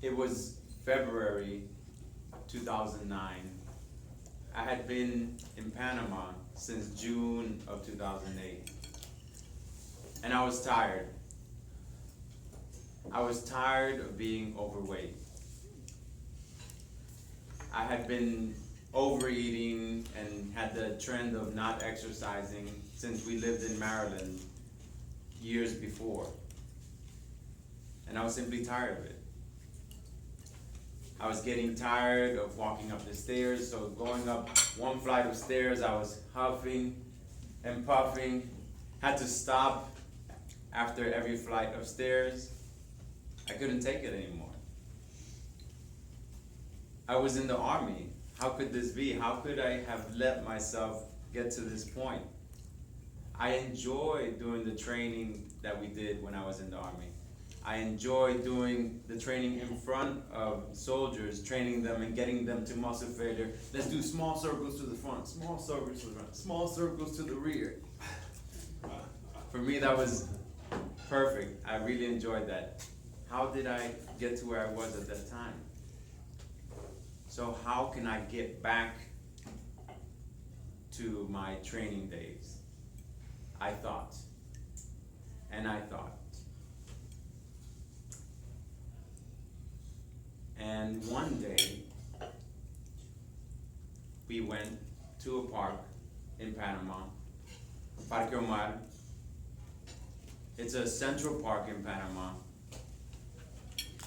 It was February 2009. I had been in Panama since June of 2008. And I was tired. I was tired of being overweight. I had been overeating and had the trend of not exercising since we lived in Maryland years before. And I was simply tired of it. I was getting tired of walking up the stairs, so going up one flight of stairs, I was huffing and puffing, had to stop after every flight of stairs. I couldn't take it anymore. I was in the Army. How could this be? How could I have let myself get to this point? I enjoyed doing the training that we did when I was in the Army. I enjoyed doing the training in front of soldiers, training them and getting them to muscle failure. Let's do small circles to the front, small circles to the front, small circles to the rear. For me, that was perfect. I really enjoyed that. How did I get to where I was at that time? So how can I get back to my training days? I thought, and I thought. And one day, we went to a park in Panama, Parque Omar. It's a central park in Panama.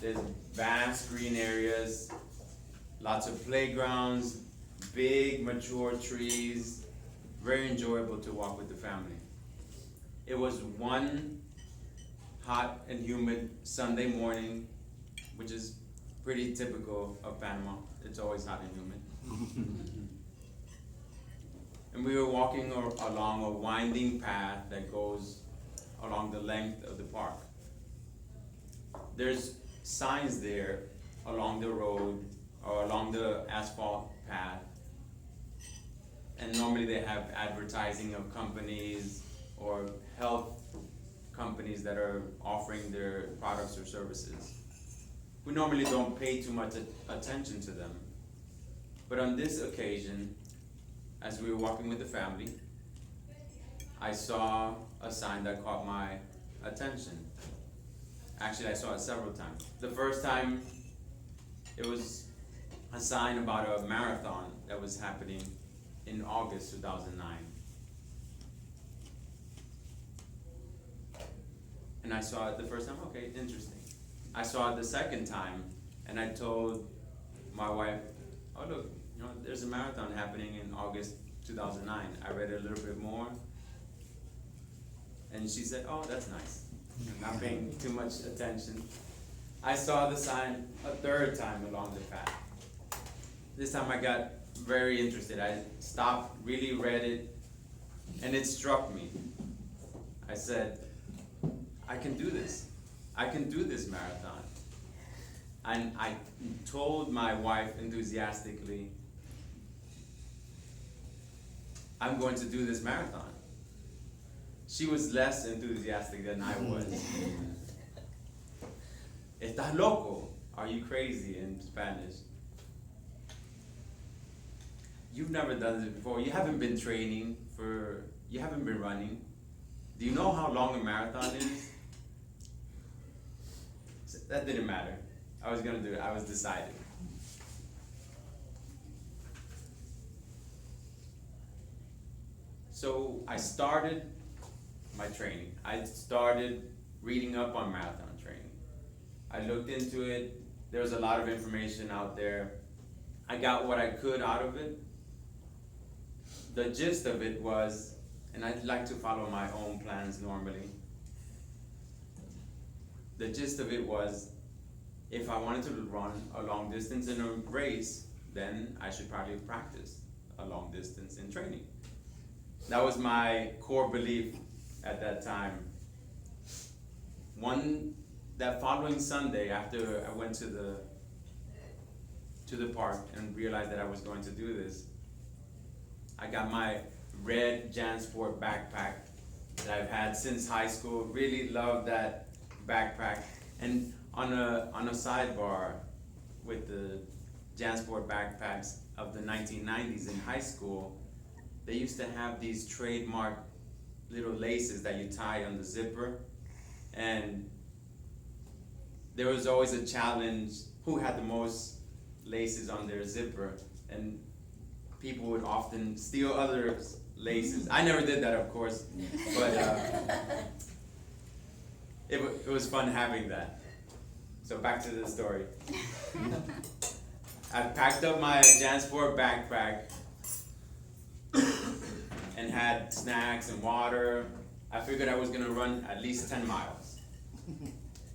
There's vast green areas, lots of playgrounds, big mature trees, very enjoyable to walk with the family. It was one hot and humid Sunday morning, which is pretty typical of Panama. It's always hot and humid. And we were walking along a winding path that goes along the length of the park. There's signs there along the road or along the asphalt path. And normally they have advertising of companies or health companies that are offering their products or services. We normally don't pay too much attention to them. But on this occasion, as we were walking with the family, I saw a sign that caught my attention. Actually, I saw it several times. The first time, it was a sign about a marathon that was happening in August 2009. And I saw it the first time, okay, interesting. I saw it the second time, and I told my wife, oh look, there's a marathon happening in August 2009. I read a little bit more, and she said, oh, that's nice. Not paying too much attention. I saw the sign a third time along the path. This time I got very interested. I stopped, really read it, and it struck me. I said, I can do this. I can do this marathon. And I told my wife enthusiastically, I'm going to do this marathon. She was less enthusiastic than I was. ¿Estás loco? Are you crazy in Spanish? You've never done this before. You haven't been training you haven't been running. Do you know how long a marathon is? That didn't matter. I was gonna do it. I was decided. So I started my training. I started reading up on marathon training. I looked into it. There was a lot of information out there. I got what I could out of it. The gist of it was, and I'd like to follow my own plans normally. The gist of it was, if I wanted to run a long distance in a race, then I should probably practice a long distance in training. That was my core belief at that time. That following Sunday, after I went to the park and realized that I was going to do this, I got my red JanSport backpack that I've had since high school. Really loved that backpack. And on a sidebar with the JanSport backpacks of the 1990s in high school, they used to have these trademark little laces that you tie on the zipper, and there was always a challenge who had the most laces on their zipper, and people would often steal others' laces. I never did that, of course, but it was fun having that. So back to the story. I packed up my JanSport backpack and had snacks and water. I figured I was gonna run at least 10 miles.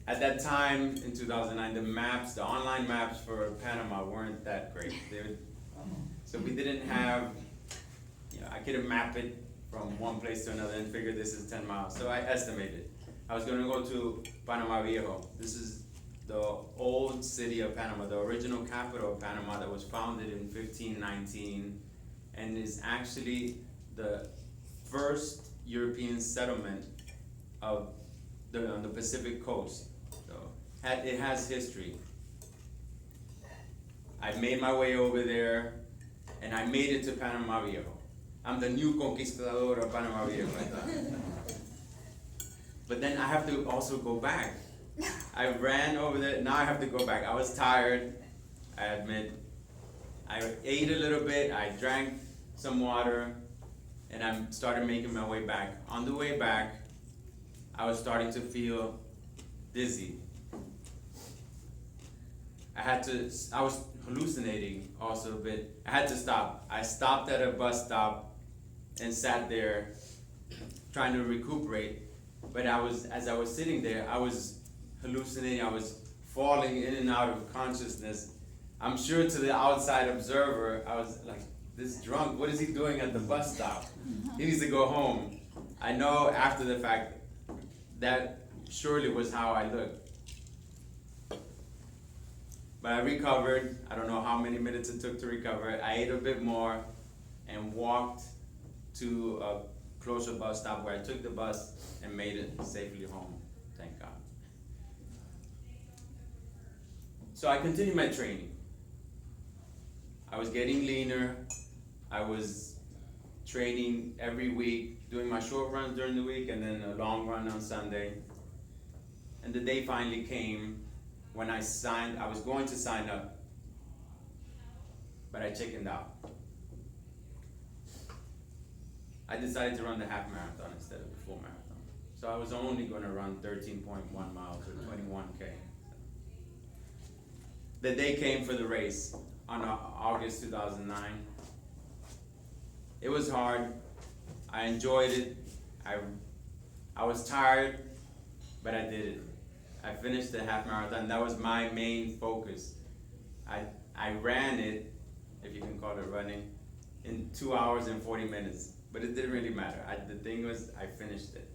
At that time, in 2009, the online maps for Panama weren't that great. So we didn't have, I couldn't map it from one place to another and figure this is 10 miles. So I estimated. I was gonna go to Panama Viejo. This is the old city of Panama, the original capital of Panama that was founded in 1519 and is actually the first European settlement on the Pacific coast. So it has history. I made my way over there and I made it to Panama Viejo. I'm the new conquistador of Panama Viejo, I thought. But then I have to also go back. I ran over there, now I have to go back. I was tired, I admit. I ate a little bit, I drank some water, and I started making my way back. On the way back, I was starting to feel dizzy. I was hallucinating also a bit. I had to stop. I stopped at a bus stop and sat there trying to recuperate. But as I was sitting there, I was hallucinating, I was falling in and out of consciousness. I'm sure to the outside observer, I was like, this drunk, what is he doing at the bus stop? He needs to go home. I know after the fact, that surely was how I looked. But I recovered. I don't know how many minutes it took to recover. I ate a bit more and walked to a closer bus stop where I took the bus and made it safely home, thank God. So I continued my training. I was getting leaner. I was training every week, doing my short runs during the week and then a long run on Sunday. And the day finally came when I was going to sign up, but I chickened out. I decided to run the half marathon instead of the full marathon. So I was only going to run 13.1 miles or 21K. The day came for the race on August 2009. It was hard. I enjoyed it. I was tired, but I did it. I finished the half marathon. That was my main focus. I ran it, if you can call it running, in 2 hours and 40 minutes. But it didn't really matter. The thing was, I finished it.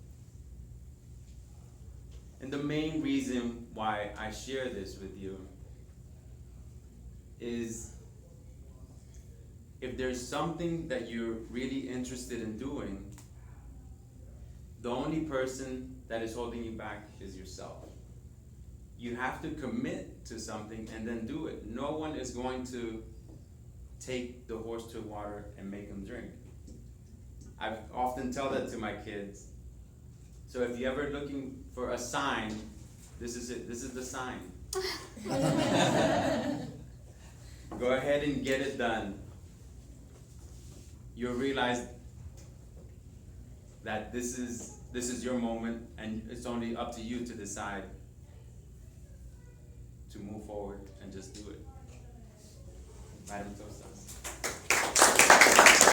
And the main reason why I share this with you is if there's something that you're really interested in doing, the only person that is holding you back is yourself. You have to commit to something and then do it. No one is going to take the horse to water and make him drink. I often tell that to my kids. So if you're ever looking for a sign, this is it. This is the sign. Go ahead and get it done. You'll realize that this is your moment, and it's only up to you to decide to move forward and just do it. Madam Tosas.